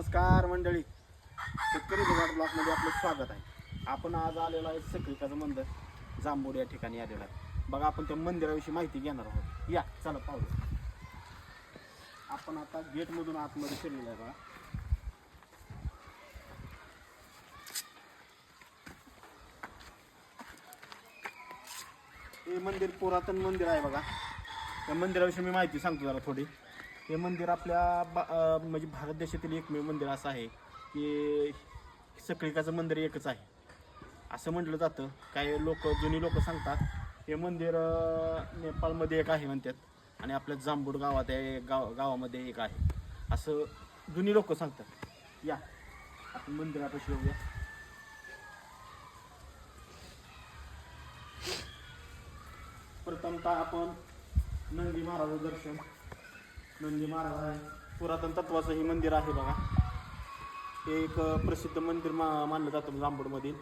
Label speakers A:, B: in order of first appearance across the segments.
A: नमस्कार मंडळी, शेतकरी जुगाड ब्लॉकमध्ये आपलं स्वागत आहे. आपण आज आलेलो आहे सकळीकाचं मंदिर जांभूड या ठिकाणी आलेलं आहे. बघा, आपण त्या मंदिराविषयी माहिती घेणार आहोत. या चला पाहू. आपण आता गेटमधून आतमध्ये शिरलेलं आहे. बघा, हे मंदिर पुरातन मंदिर आहे. बघा, त्या मंदिराविषयी मी माहिती सांगतो जरा थोडी. हे मंदिर आपल्या म्हणजे भारत देशातील एकमेव मंदिर असं आहे की सकळीकाचं मंदिर एकच आहे असं म्हटलं जातं. काही लोक, जुनी लोक सांगतात हे मंदिर नेपाळमध्ये एक आहे म्हणतात आणि आपल्या जांभूड गावात गावामध्ये एक आहे असं जुनी लोक सांगतात. या आपण मंदिरापाशी येऊया. प्रथमतः आपण नंदी महाराज दर्शन. नंदी महाराज आहे, पुरातन तत्वाचं हे मंदिर आहे. बघा, हे एक प्रसिद्ध मंदिर मानलं जातं जांभूडमधील.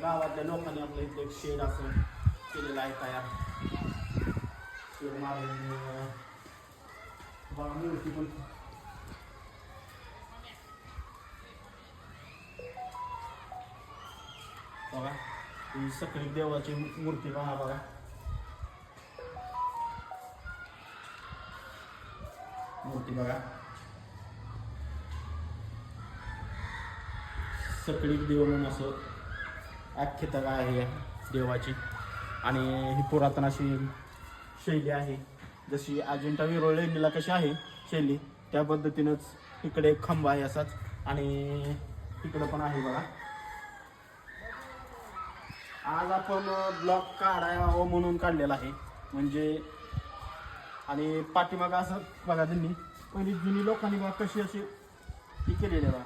A: गावातल्या लोकांनी आपलं इथलं एक शेड असं केलेलं आहे तयार. शेड मारून मूर्ती पण बघा, ही सकळी देवाची मूर्ती पहा. बघा, मूर्ती बघा, सकळी देव म्हणून असं आख्याता आहे देवाची. आणि ही पुरातन अशी शैली आहे, जशी अजिंठा वेरूळ लेणीला कशी आहे शैली, त्या पद्धतीनंच इकडे एक खांब आहे असाच आणि तिकडं पण आहे. बघा, आज आपण ब्लॉग काढावा म्हणून काढलेला आहे म्हणजे. आणि पाठीमागं असं बघा, त्यांनी पहिली जुनी लोकांनी बघा कशी अशी ही केलेली आहे. बघा,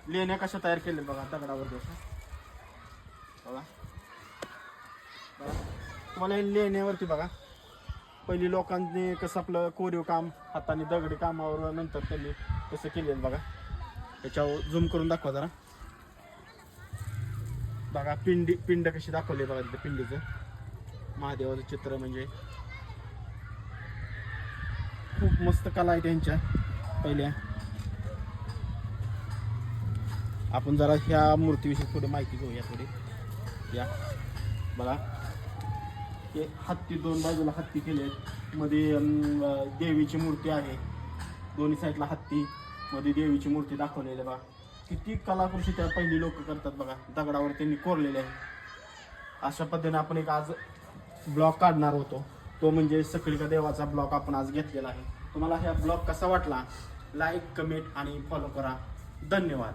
A: लेण्या कशा तयार केलेल्या बघा दगडावरती असं. बघा बघा तुम्हाला हे लेण्यावरती बघा पहिली लोकांनी कसं आपलं कोरीव काम हाताने दगडी कामावर नंतर त्यांनी कसं केलेलं बघा. त्याच्यावर झूम करून दाखवा जरा. बघा, पिंड कशी दाखवली बघा तिथे. पिंडीचं महादेवाचं चित्र म्हणजे खूप मस्त कला आहे त्यांच्या पहिल्या. आपण जरा ह्या मूर्तीविषयी थोडी माहिती घेऊया थोडी. या बघा, हे हत्ती, दोन बाजूला हत्ती केले, मध्ये देवीची मूर्ती आहे. दोन्ही साईडला हत्ती, मध्ये देवीची मूर्ती दाखवलेली. बघा, किती कलाकृती त्या पहिली लोक करतात. बघा, दगडावर त्यांनी कोरलेले आहे. अशा पद्धतीने आपण एक आज ब्लॉग काढणार होतो, तो म्हणजे सकळीका देवाचा ब्लॉग आपण आज घेतलेला आहे. तुम्हाला हा ब्लॉग कसा वाटला, लाईक, कमेंट आणि फॉलो करा. धन्यवाद.